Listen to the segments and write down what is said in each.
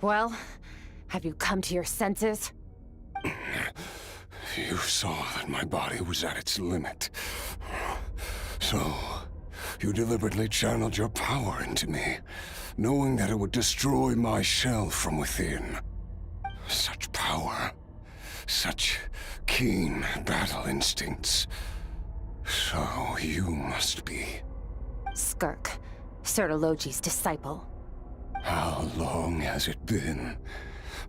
Well, have you come to your senses? You saw that my body was at its limit. So, you deliberately channeled your power into me, knowing that it would destroy my shell from within. Such power. Such keen battle instincts. So you must be... Skirk, Sertologi's disciple. How long has it been?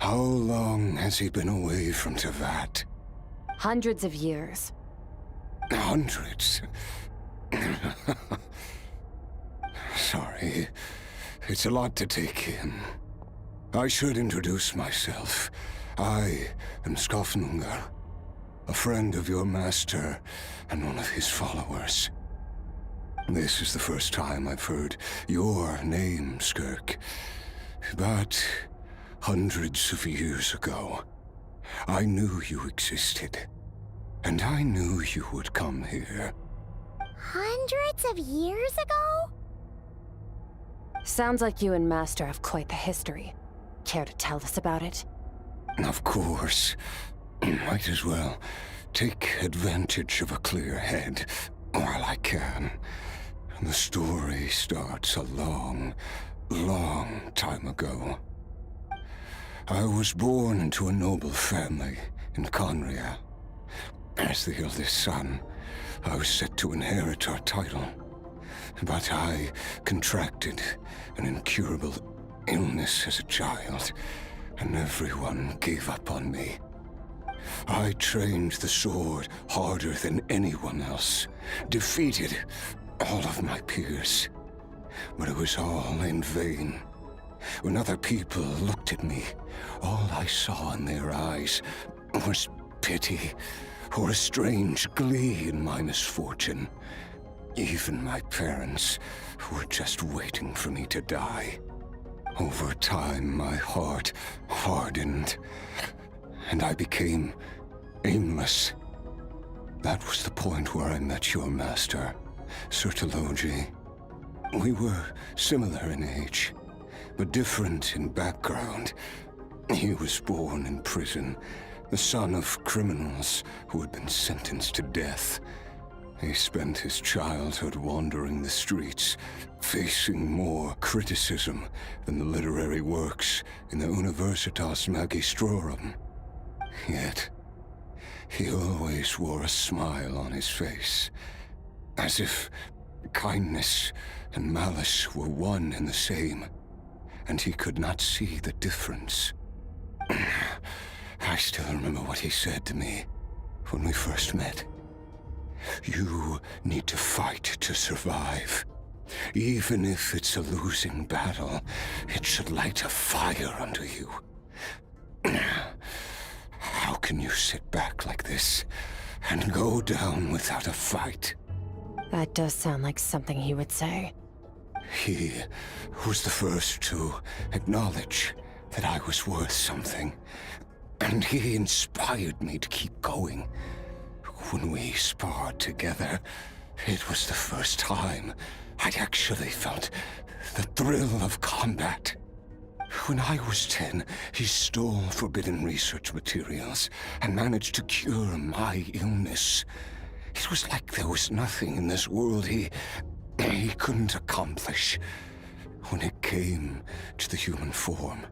How long has he been away from Tevat? Hundreds of years. Hundreds? Sorry, it's a lot to take in. I should introduce myself. I am Ch.1, a friend of your master and one of his followers. This is the first time I've heard your name, Skirk. But hundreds of years ago, I knew you existed. And I knew you would come here. Hundreds of years ago? Sounds like you and Master have quite the history. Care to tell us about it? Of course. Might as well take advantage of a clear head while I can. The story starts a long, long time ago. I was born into a noble family in Conria. As the eldest son, I was set to inherit our title. But I contracted an incurable illness as a child, and everyone gave up on me. I trained the sword harder than anyone else, defeated all of my peers. But it was all in vain. When other people looked at me, all I saw in their eyes was pity or a strange glee in my misfortune. Even my parents were just waiting for me to die. Over time, my heart hardened, and I became aimless. That was the point where I met your master, Sertologi. We were similar in age, but different in background. He was born in prison, the son of criminals who had been sentenced to death. He spent his childhood wandering the streets, facing more criticism than the literary works in the Universitas Magistrorum. Yet, he always wore a smile on his face, as if kindness and malice were one and the same, and he could not see the difference. I still remember what he said to me when we first met. You need to fight to survive. Even if it's a losing battle, it should light a fire under you. How can you sit back like this and go down without a fight? That does sound like something he would say. He was the first to acknowledge that I was worth something, and he inspired me to keep going. When we sparred together, it was the first time I'd actually felt the thrill of combat. When I was 10, he stole forbidden research materials and managed to cure my illness. It was like there was nothing in this world he couldn't accomplish. When it came to the human form,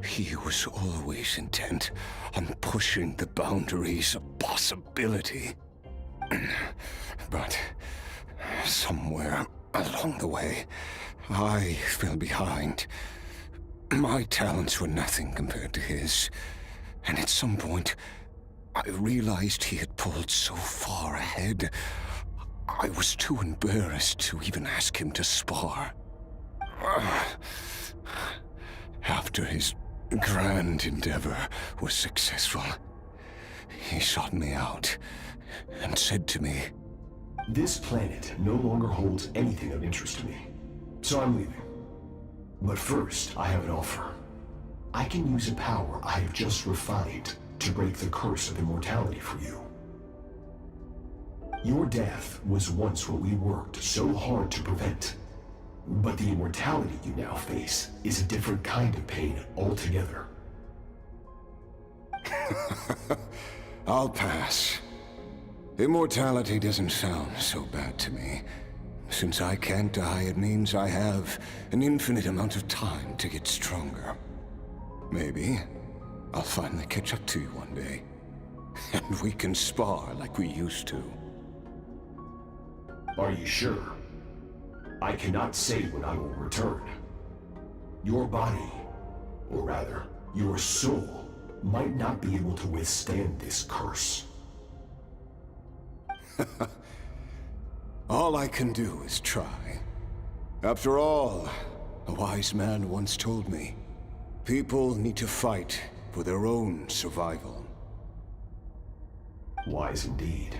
he was always intent on pushing the boundaries of possibility. But somewhere along the way, I fell behind. My talents were nothing compared to his, and at some point, I realized he had pulled so far ahead, I was too embarrassed to even ask him to spar. After his grand endeavor was successful, he sought me out and said to me, "This planet no longer holds anything of interest to me, so I'm leaving. But first, I have an offer. I can use a power I have just refined to break the curse of immortality for you." Your death was once what we worked so hard to prevent. But the immortality you now face is a different kind of pain altogether. I'll pass. Immortality doesn't sound so bad to me. Since I can't die, it means I have an infinite amount of time to get stronger. Maybe I'll finally catch up to you one day. And we can spar like we used to. Are you sure? I cannot say when I will return. Your body, or rather, your soul, might not be able to withstand this curse. All I can do is try. After all, a wise man once told me, people need to fight for their own survival. Wise indeed.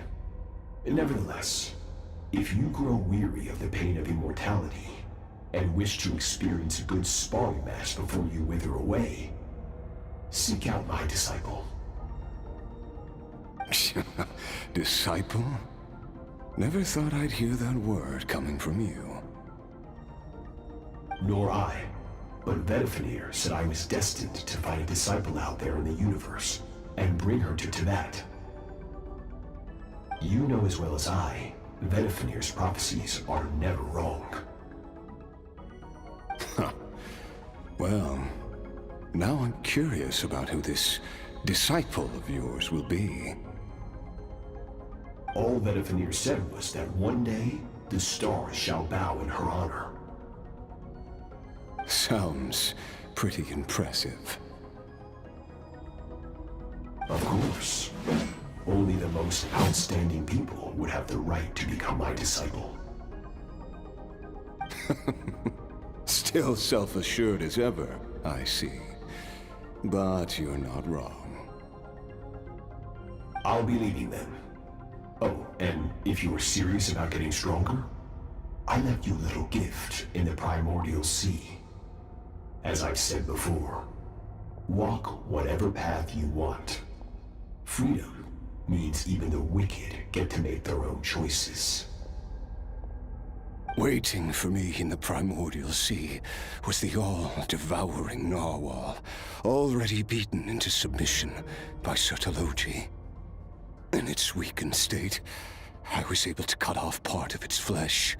Nevertheless, if you grow weary of the pain of immortality, and wish to experience a good sparring match before you wither away, seek out my disciple. Disciple? Never thought I'd hear that word coming from you. Nor I, but Vedifenir said I was destined to find a disciple out there in the universe, and bring her to Tibet. You know as well as I, Vedifenir's prophecies are never wrong. Well, now I'm curious about who this disciple of yours will be. All Vedifenir said was that one day, the stars shall bow in her honor. Sounds pretty impressive. Of course. Only the most outstanding people would have the right to become my disciple. Still self-assured as ever, I see. But you're not wrong. I'll be leaving then. Oh, and if you were serious about getting stronger, I left you a little gift in the primordial sea. As I've said before, walk whatever path you want. Freedom means even the wicked get to make their own choices. Waiting for me in the primordial sea was the all-devouring narwhal, already beaten into submission by Sertologi. In its weakened state, I was able to cut off part of its flesh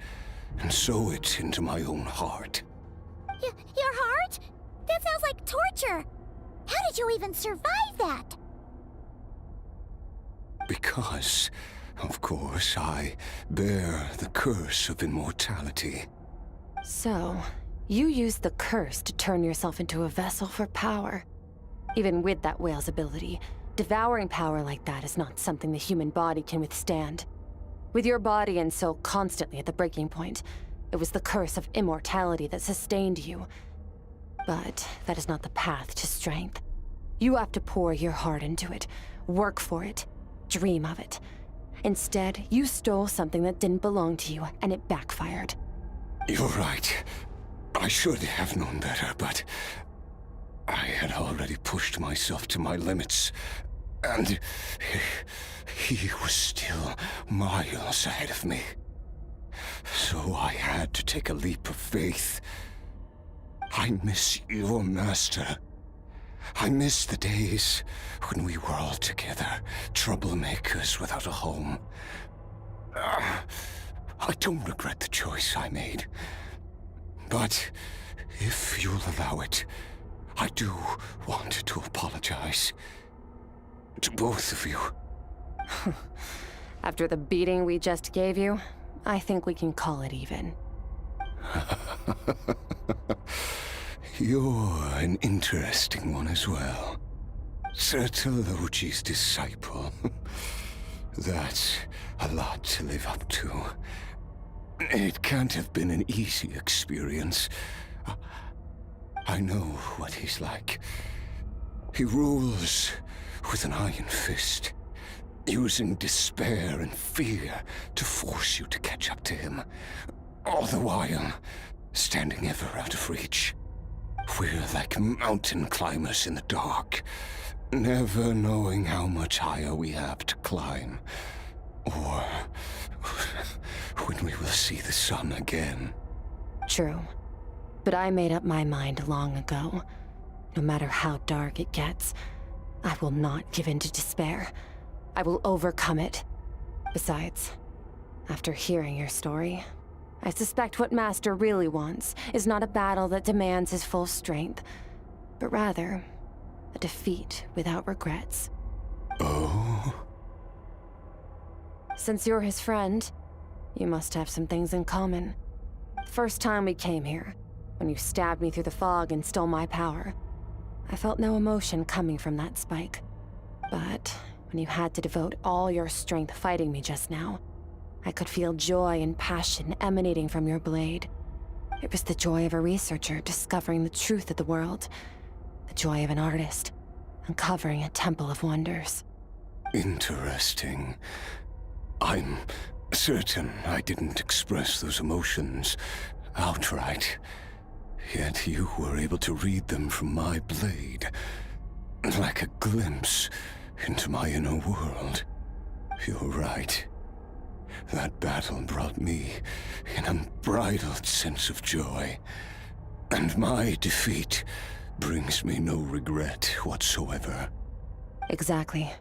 and sew it into my own heart. Your heart? That sounds like torture. How did you even survive that? Because, of course, I bear the curse of immortality. So, you used the curse to turn yourself into a vessel for power. Even with that whale's ability, devouring power like that is not something the human body can withstand. With your body and soul constantly at the breaking point, it was the curse of immortality that sustained you. But that is not the path to strength. You have to pour your heart into it, work for it, dream of it. Instead, you stole something that didn't belong to you, and it backfired. You're right. I should have known better, but I had already pushed myself to my limits, and he was still miles ahead of me. So I had to take a leap of faith. I miss your master. I miss the days when we were all together, troublemakers without a home. I don't regret the choice I made. But if you'll allow it, I do want to apologize. To both of you. After the beating we just gave you, I think we can call it even. You're an interesting one as well. Sertologi's disciple. That's a lot to live up to. It can't have been an easy experience. I know what he's like. He rules with an iron fist, using despair and fear to force you to catch up to him, all the while standing ever out of reach. We're like mountain climbers in the dark, never knowing how much higher we have to climb. Or when we will see the sun again. True. But I made up my mind long ago. No matter how dark it gets, I will not give in to despair. I will overcome it. Besides, after hearing your story, I suspect what Master really wants is not a battle that demands his full strength, but rather a defeat without regrets. Oh? Since you're his friend, you must have some things in common. The first time we came here, when you stabbed me through the fog and stole my power, I felt no emotion coming from that spike. But when you had to devote all your strength fighting me just now, I could feel joy and passion emanating from your blade. It was the joy of a researcher discovering the truth of the world, the joy of an artist uncovering a temple of wonders. Interesting. I'm certain I didn't express those emotions outright. Yet you were able to read them from my blade, like a glimpse into my inner world. You're right. That battle brought me an unbridled sense of joy, and my defeat brings me no regret whatsoever. Exactly.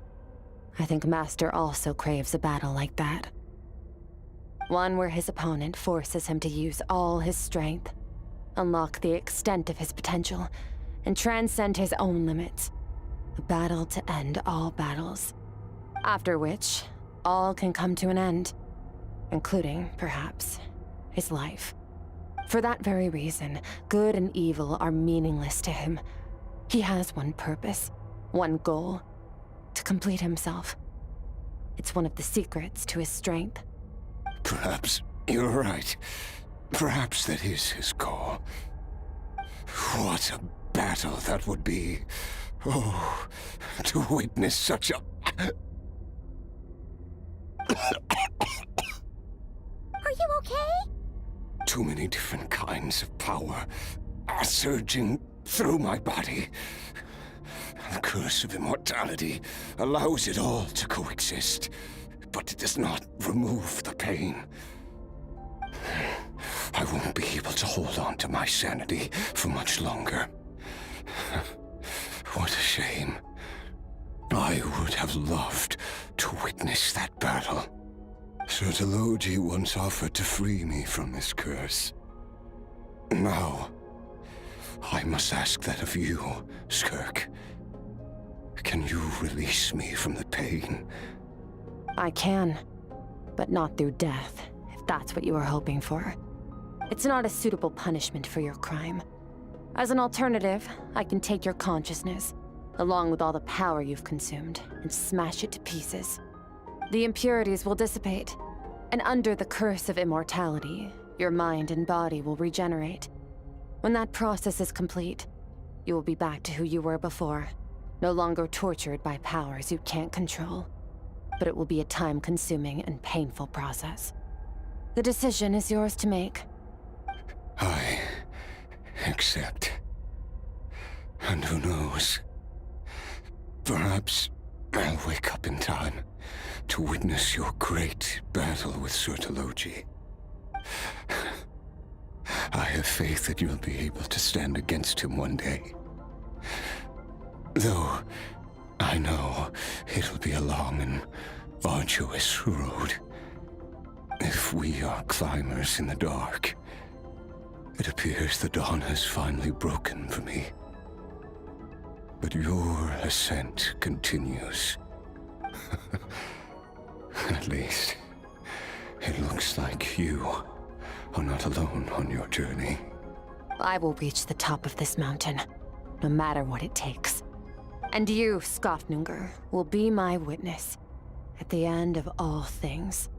I think Master also craves a battle like that. One where his opponent forces him to use all his strength, unlock the extent of his potential, and transcend his own limits. A battle to end all battles. After which, all can come to an end, including, perhaps, his life. For that very reason, good and evil are meaningless to him. He has one purpose, one goal: to complete himself. It's one of the secrets to his strength. Perhaps you're right. Perhaps that is his goal. What a battle that would be. Oh, to witness such a... Are you okay? Too many different kinds of power are surging through my body. The curse of immortality allows it all to coexist, but it does not remove the pain. I won't be able to hold on to my sanity for much longer. What a shame. I would have loved to witness that battle. Ch.1 once offered to free me from this curse. Now, I must ask that of you, Skirk. Can you release me from the pain? I can, but not through death, if that's what you were hoping for. It's not a suitable punishment for your crime. As an alternative, I can take your consciousness, along with all the power you've consumed, and smash it to pieces. The impurities will dissipate, and under the curse of immortality, your mind and body will regenerate. When that process is complete, you will be back to who you were before, no longer tortured by powers you can't control. But it will be a time-consuming and painful process. The decision is yours to make. I accept. And who knows? Perhaps I'll wake up in time to witness your great battle with Ch.1. I have faith that you'll be able to stand against him one day. Though I know it'll be a long and arduous road. If we are climbers in the dark, it appears the dawn has finally broken for me. But your ascent continues. At least, it looks like you are not alone on your journey. I will reach the top of this mountain, no matter what it takes. And you, Skirk, will be my witness at the end of all things.